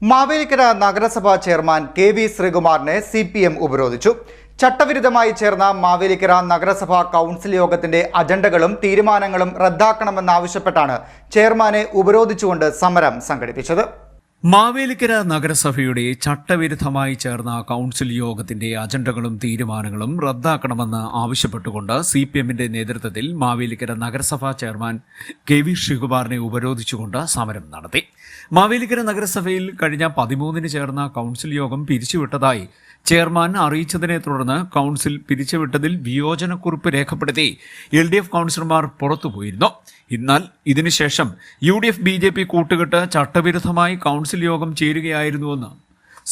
മാവേലിക്കര നഗരസഭാ chairman K V. ശ്രീകുമാറിനെ CPM ഉപരോധിച്ചു. ചട്ടവിരുദ്ധമായി ചേർന്ന മാവേലിക്കര നഗരസഭാ കൗൺസിൽ യോഗത്തിന്റെ അജണ്ടകളും തീരുമാനങ്ങളും റദ്ദാക്കണമെന്നാവശ്യപ്പെട്ടാണ് ചെയർമാനെ ഉപരോധിച്ചുകൊണ്ട് സമരം സംഘടിപ്പിച്ചത്. മാവേലിക്കര നഗരസഭയുടെ ചട്ടവിരുദ്ധമായി ചേർന്ന കൗൺസിൽ യോഗത്തിന്റെ അജണ്ടകളും തീരുമാനങ്ങളും റദ്ദാക്കണമെന്ന് ആവശ്യപ്പെട്ടുകൊണ്ട് CPMന്റെ നേതൃത്വത്തിൽ മാവേലിക്കര നഗരസഭാ ചെയർമാൻ കെ.വി. ശ്രീകുമാറിനെ ഉപരോധിച്ചുകൊണ്ട് സമരം നടത്തി. മാവേലിക്കര നഗരസഭയിൽ കഴിഞ്ഞ 13-ന് ചേർന്ന കൗൺസിൽ യോഗം പിരിച്ചുവിട്ടതായി ചെയർമാൻ അറിയിച്ചതിനെ തുടർന്ന് കൗൺസിൽ പിരിച്ചുവിട്ടതിൽ വിയോജനക്കുറിപ്പ് രേഖപ്പെടുത്തി LDF കൗൺസിലർമാർ പുറത്തുപോയിരുന്നു. എന്നാൽ ഇതിനുശേഷം UDF BJP കൂട്ടുകെട്ട് ചട്ടവിരുദ്ധമായി കൗൺസിൽ യോഗം ചേരുകയായിരുന്നുവെന്ന്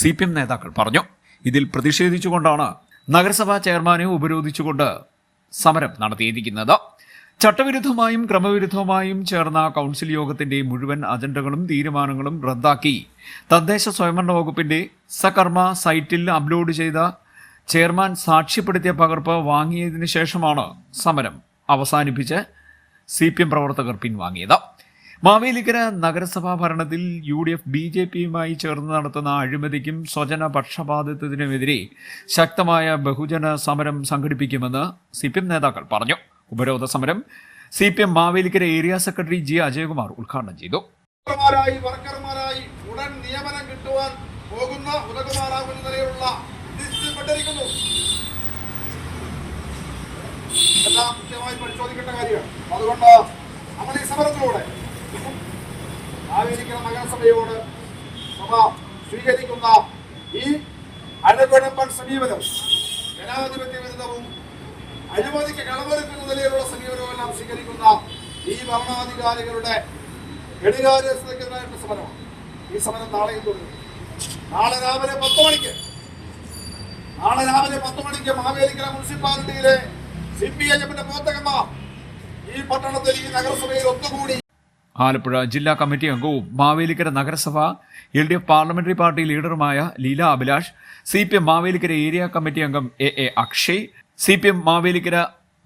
CPM നേതാക്കൾ പറഞ്ഞു. ഇതിൽ പ്രതിഷേധിച്ചുകൊണ്ടാണ് നഗരസഭാ ചെയർമാനെ ഉപരോധിച്ചുകൊണ്ട് സമരം നടത്തിയിരിക്കുന്നത്. ചട്ടവിരുദ്ധമായും ക്രമവിരുദ്ധമായും ചേർന്ന കൗൺസിൽ യോഗത്തിന്റെ മുഴുവൻ അജണ്ടകളും തീരുമാനങ്ങളും റദ്ദാക്കി തദ്ദേശ സ്വയംഭരണ വകുപ്പിന്റെ സകർമ്മ സൈറ്റിൽ അപ്ലോഡ് ചെയ്ത ചെയർമാൻ സാക്ഷ്യപ്പെടുത്തിയ പകർപ്പ് വാങ്ങിയതിനു ശേഷമാണ് സമരം അവസാനിപ്പിച്ച് CPM പ്രവർത്തകർ പിൻവാങ്ങിയത്. മാവേലിക്കര നഗരസഭാ ഭരണത്തിൽ UDF BJPയുമായി ചേർന്ന് നടത്തുന്ന അഴിമതിക്കും സ്വജന പക്ഷപാതിത്വത്തിനുമെതിരെ ശക്തമായ ബഹുജന സമരം സംഘടിപ്പിക്കുമെന്ന് CPM നേതാക്കൾ പറഞ്ഞു. ഉപരോധ സമരം CPM Mavelikkara area secretary G. Ajayakumar ഉദ്ഘാടനം ചെയ്തു. വർക്കർമാരായി ഉടൻ നിയമനം കിട്ടുവാൻ പോകുന്ന ഉദകുമാറാകുന്ന നിലയിലുള്ള എല്ലാം കൃത്യമായി പരിശോധിക്കേണ്ട കാര്യമാണ്. അതുകൊണ്ട് നമ്മൾ ഈ സമരത്തിലൂടെ മാവേലിക്കര നഗരസഭയോട് സഭ സ്വീകരിക്കുന്ന ഈ അനുഗണന സമീപനം ജനാധിപത്യ വിരുദ്ധവും അഴിമതിക്ക് കളമൊരുക്കുന്ന നിലയിലുള്ള സമീപനവും എല്ലാം സ്വീകരിക്കുന്ന ഈ ഭരണാധികാരികളുടെ ഘടികാരസ്ഥയ്ക്കെതിരായിട്ടുള്ള സമരമാണ്. ഈ സമരം നാളെയും തുടരും. നാളെ രാവിലെ 10 മണിക്ക് മാവേലിക്കര മുനിസിപ്പാലിറ്റിയിലെ CPIMന്റെ പ്രവർത്തകന്മാർ ഈ പട്ടണത്തിൽ ഈ നഗരസഭയിൽ ഒത്തുകൂടി. ആലപ്പുഴ ജില്ലാ കമ്മിറ്റി അംഗവും മാവേലിക്കര നഗരസഭ LDF പാർലമെന്ററി പാർട്ടി ലീഡറുമായ Leela Abhilash, CPM Mavelikkara area committee അംഗം A. അക്ഷയ്, CPM മാവേലിക്കര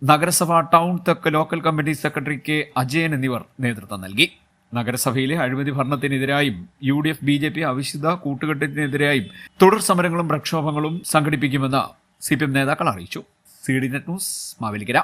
നഗരസഭ ടൗൺ തെക്ക് local committee secretary K. Ajayan എന്നിവർ നേതൃത്വം നൽകി. നഗരസഭയിലെ അഴിമതി ഭരണത്തിനെതിരായും UDF BJP അവിശുദ്ധ കൂട്ടുകെട്ടിനെതിരായും തുടർ സമരങ്ങളും പ്രക്ഷോഭങ്ങളും സംഘടിപ്പിക്കുമെന്ന് CPM നേതാക്കൾ അറിയിച്ചു. CDNet news Mavelikkara.